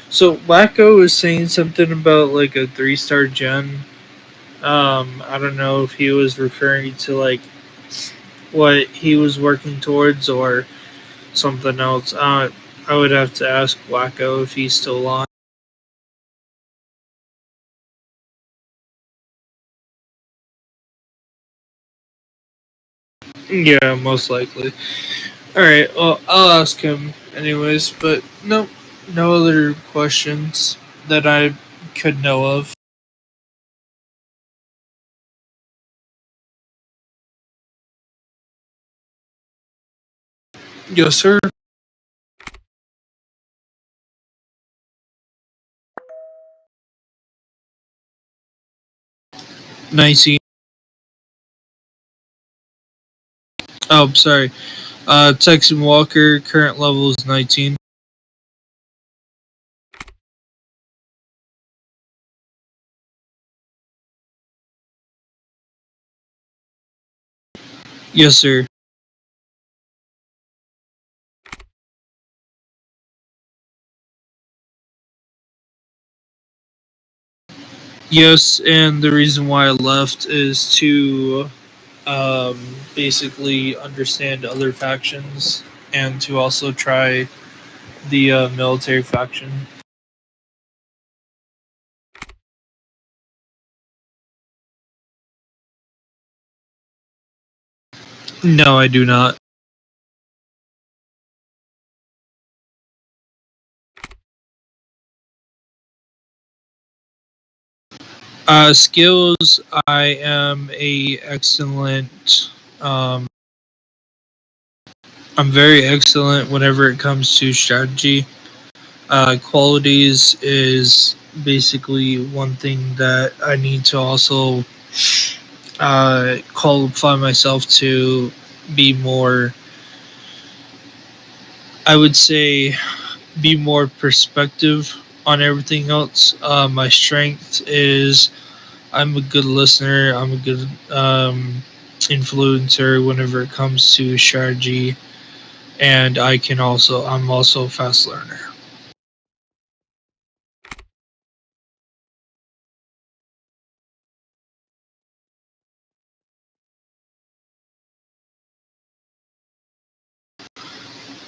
So Wacko was saying something about like a 3-star gen. I don't know if he was referring to like what he was working towards or something else. I would have to ask Wacko if he's still on. Yeah, most likely. All right. Well, I'll ask him anyways. But no, no other questions that I could know of. Yes, sir. 19. Oh, sorry. Texan Walker, current level is 19. Yes, sir. Yes, and the reason why I left is to basically understand other factions and to also try the military faction. No, I do not. Skills, I am a excellent. I'm very excellent whenever it comes to strategy. Qualities is basically one thing that I need to also qualify myself to be more. I would say be more perspective on everything else. My strength is I'm a good listener. I'm a good influencer whenever it comes to strategy, and I'm also a fast learner.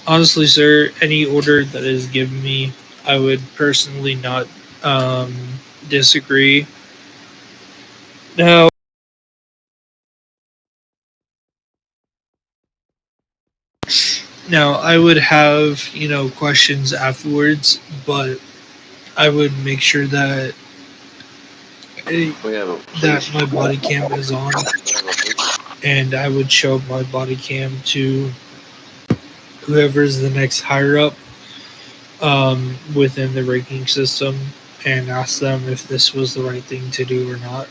Honestly, sir, any order that is given me, I would personally not um, disagree. Now, now I would have questions afterwards, but I would make sure that eh, We have a that police. my body cam is on, and I would show my body cam to whoever's the next higher up within the ranking system and ask them if this was the right thing to do or not.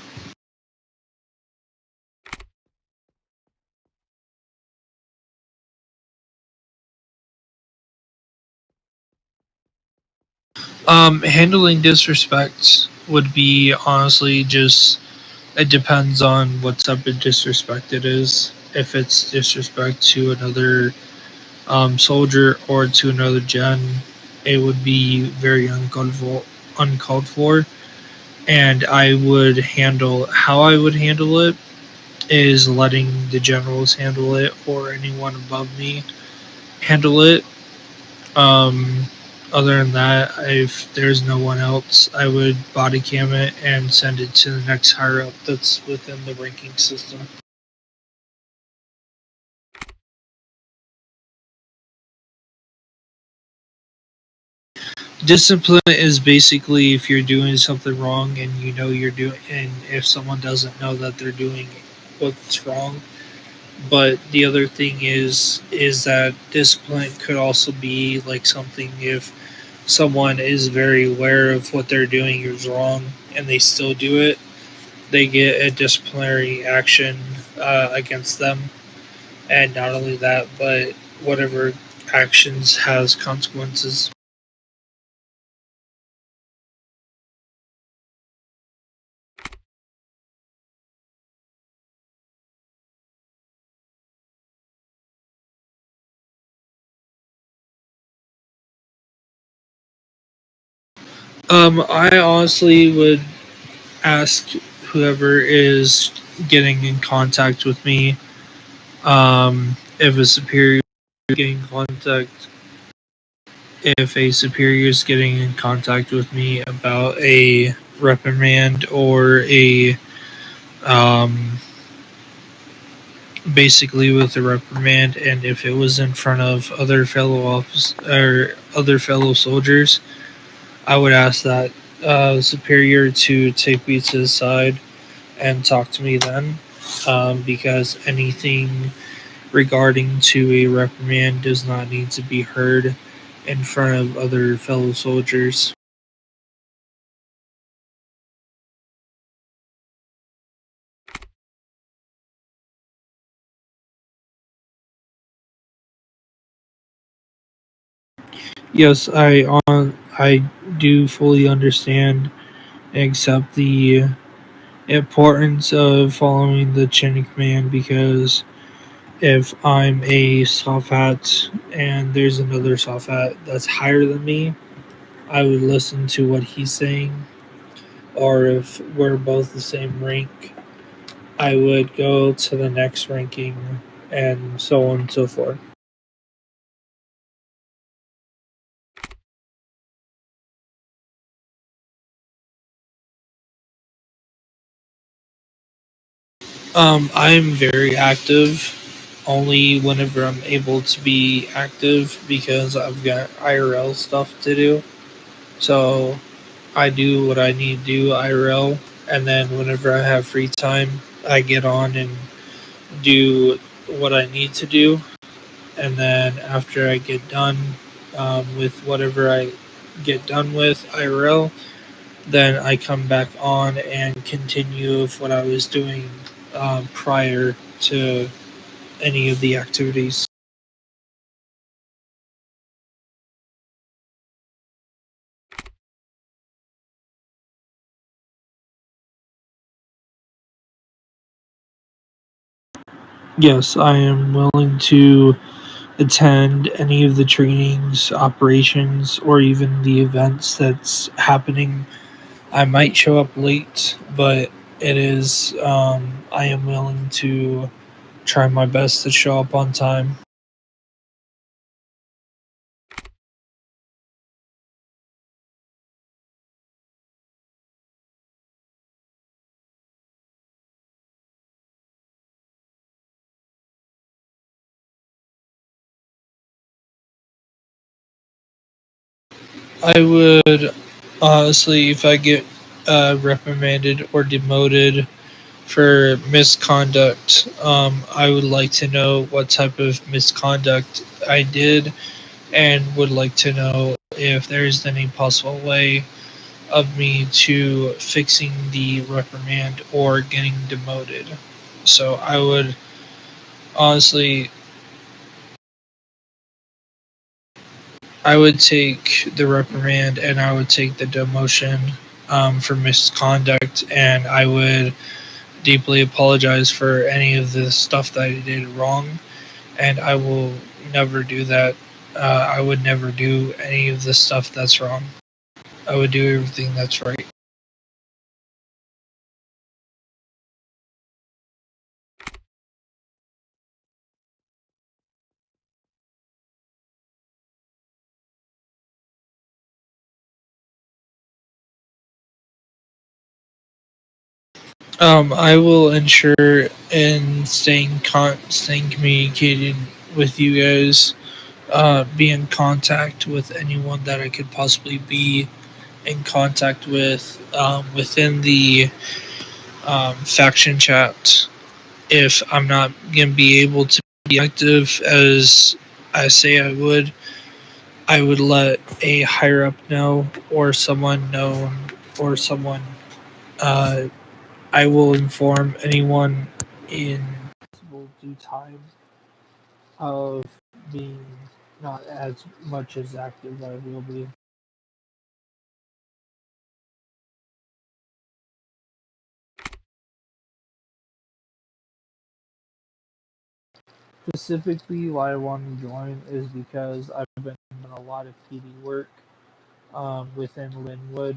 Handling disrespect would be honestly just it depends on what type of disrespect it is. If it's disrespect to another soldier or to another gen, it would be very uncalled for. And I would handle how I would handle it is letting the generals handle it or anyone above me handle it. Um, Other than that, if there's no one else, I would body cam it and send it to the next higher up that's within the ranking system. Discipline is basically if you're doing something wrong and you know you're doing, and if someone doesn't know that they're doing what's wrong. But the other thing is that discipline could also be like something if someone is very aware of what they're doing is wrong and they still do it, they get a disciplinary action against them. And not only that, but whatever actions has consequences. I honestly would ask whoever is getting in contact with me, if a superior is getting contact, if a superior is getting in contact with me about a reprimand or a um, basically with a reprimand, and if it was in front of other fellow office or other fellow soldiers, I would ask that superior to take me to the side and talk to me then, because anything regarding to a reprimand does not need to be heard in front of other fellow soldiers. Yes, I do fully understand and accept the importance of following the chain of command, because if I'm a soft hat and there's another soft hat that's higher than me, I would listen to what he's saying. Or if we're both the same rank, I would go to the next ranking, and so on and so forth. I'm very active only whenever I'm able to be active because I've got IRL stuff to do. So I do what I need to do IRL, and then whenever I have free time, I get on and do what I need to do. And then after I get done with whatever I get done with IRL, then I come back on and continue with what I was doing prior to any of the activities. Yes, I am willing to attend any of the trainings, operations, or even the events that's happening. I might show up late, but it is, I am willing to try my best to show up on time. I would honestly, if I get reprimanded or demoted for misconduct, I would like to know what type of misconduct I did, and would like to know if there's any possible way of me to fixing the reprimand or getting demoted. So I would honestly, I would take the reprimand and I would take the demotion for misconduct, and I would deeply apologize for any of the stuff that I did wrong, and I will never do that. I would never do any of the stuff that's wrong. I would do everything that's right. I will ensure in staying communicated with you guys. Be in contact with anyone that I could possibly be in contact with within the faction chat. If I'm not gonna be able to be active as I say I would let a higher up know, or someone know, or someone. Uh, I will inform anyone in possible due time of being not as much as active as I will be. Specifically, why I want to join is because I've been doing a lot of PD work, within Linwood,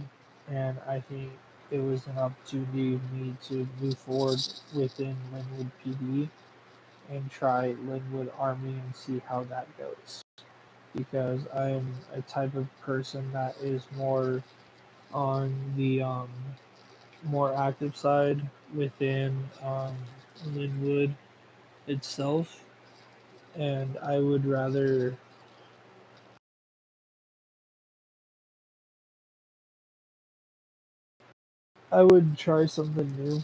and I think it was an opportunity for me to move forward within Linwood PD and try Linwood Army and see how that goes. Because I'm a type of person that is more on the more active side within Linwood itself, and I would try something new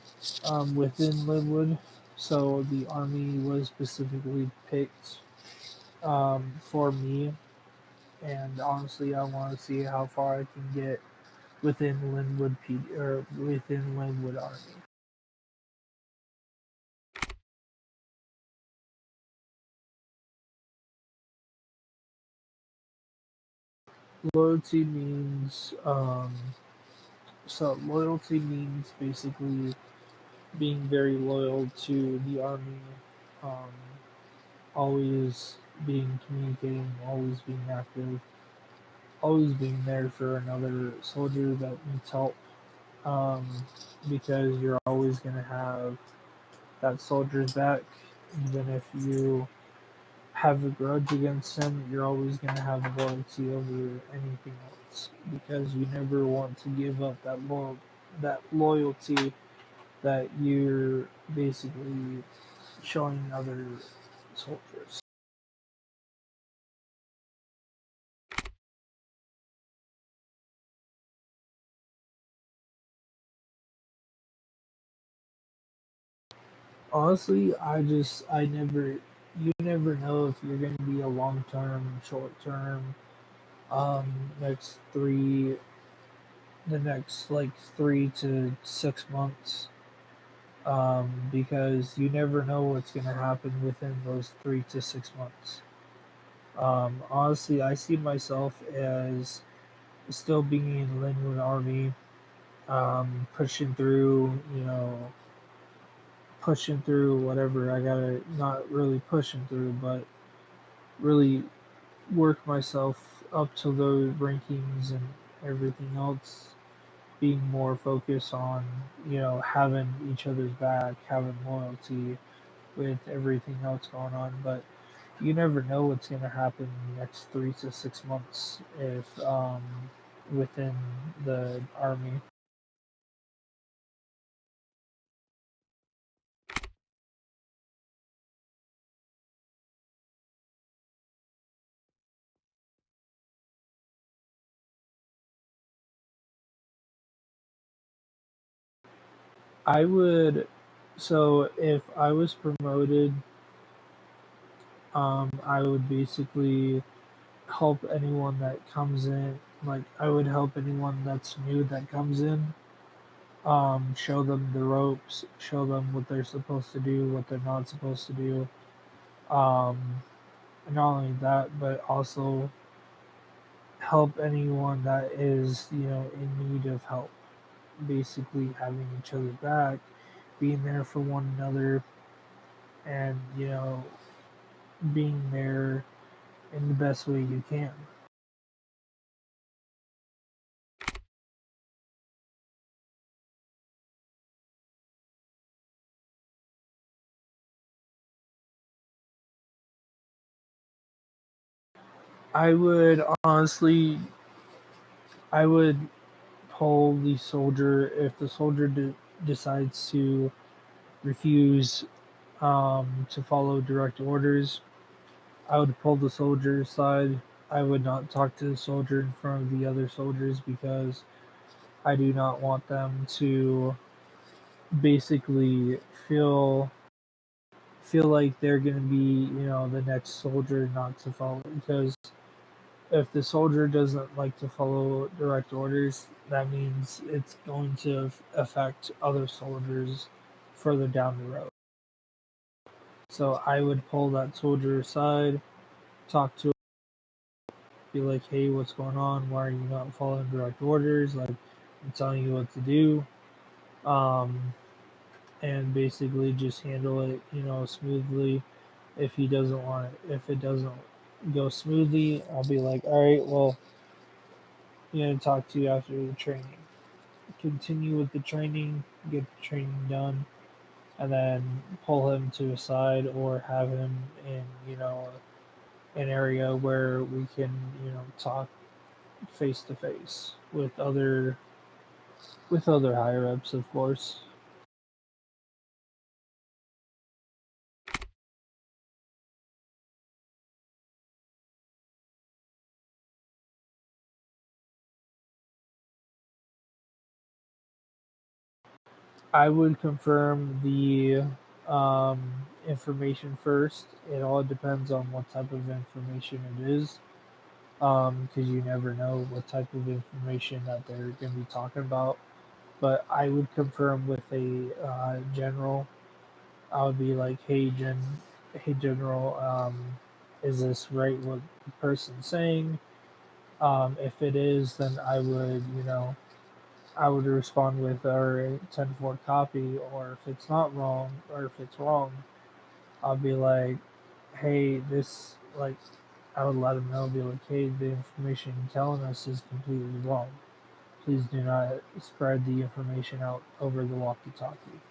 within Linwood. So the army was specifically picked for me, and honestly, I want to see how far I can get within Linwood or within Linwood Army. Loyalty means loyalty means basically being very loyal to the army, um, always being communicating, always being active, always being there for another soldier that needs help. Um, because you're always going to have that soldier's back, even if you have a grudge against him, you're always going to have loyalty over anything else because you never want to give up that loyalty that you're basically showing other soldiers. Honestly, I never you never know if you're going to be a long term, short term, next the next like 3 to 6 months, because you never know what's going to happen within those 3 to 6 months. Honestly, I see myself as still being in Linwood Army, pushing through, pushing through whatever I gotta, not really pushing through, but really work myself up to those rankings and everything else, being more focused on, having each other's back, having loyalty with everything else going on. But you never know what's going to happen in the next 3 to 6 months if within the army. I would, so if I was promoted, I would basically help anyone that comes in. Like I would help anyone that's new that comes in. Show them the ropes, show them what they're supposed to do, what they're not supposed to do. Um, and not only that, but also help anyone that is, in need of help. Basically, having each other's back, being there for one another, and being there in the best way you can. I would honestly, I would pull the soldier if the soldier decides to refuse to follow direct orders. I would pull the soldier aside. I would not talk to the soldier in front of the other soldiers because I do not want them to basically feel like they're going to be, the next soldier not to follow, because if the soldier doesn't like to follow direct orders, that means it's going to affect other soldiers further down the road. So I would pull that soldier aside, talk to him, be like, "Hey, what's going on? Why are you not following direct orders? Like, I'm telling you what to do." Um, and basically just handle it, smoothly. If he doesn't want it, if it doesn't go smoothly, I'll be like, "All right, well, talk to you after the training. Continue with the training, get the training done, and then pull him to a side or have him in an area where we can talk face to face with other higher ups, of course. I would confirm the information first. It all depends on what type of information it is, because you never know what type of information that they're going to be talking about. But I would confirm with a general. I would be like, hey general, is this right? What the person's saying? If it is, then I would respond with our 10-4 copy, or if it's not wrong, or if it's wrong, I'll be like, hey, this, like, I would let them know, be like, hey, the information you're telling us is completely wrong. Please do not spread the information out over the walkie talkie.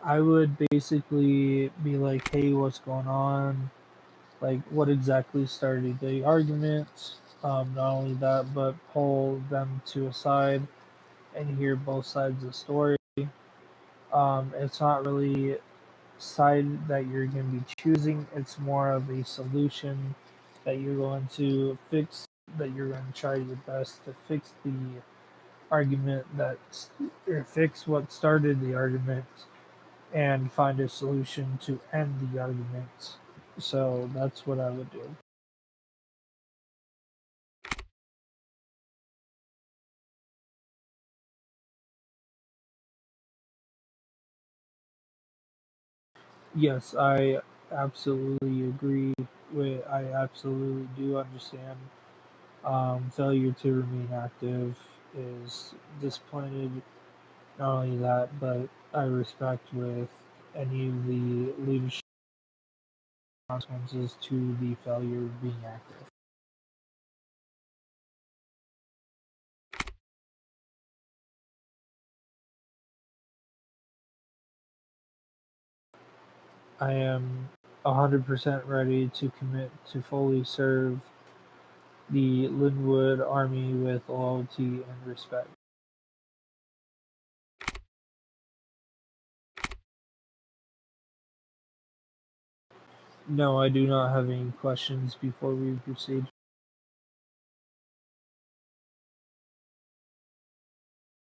I would basically be like, hey, what's going on? Like, what exactly started the argument? Not only that, but pull them to a side and hear both sides of the story. It's not really side that you're going to be choosing. It's more of a solution that you're going to fix. That you're going to try your best to fix the argument that or fix what started the argument and find a solution to end the argument. So that's what I would do. Yes, I absolutely agree with. I absolutely do understand. Failure to remain active is disappointed. Not only that, but I respect with any of the leadership consequences to the failure of being active. I am 100% ready to commit to fully serve the Linwood Army with loyalty and respect. No, I do not have any questions before we proceed.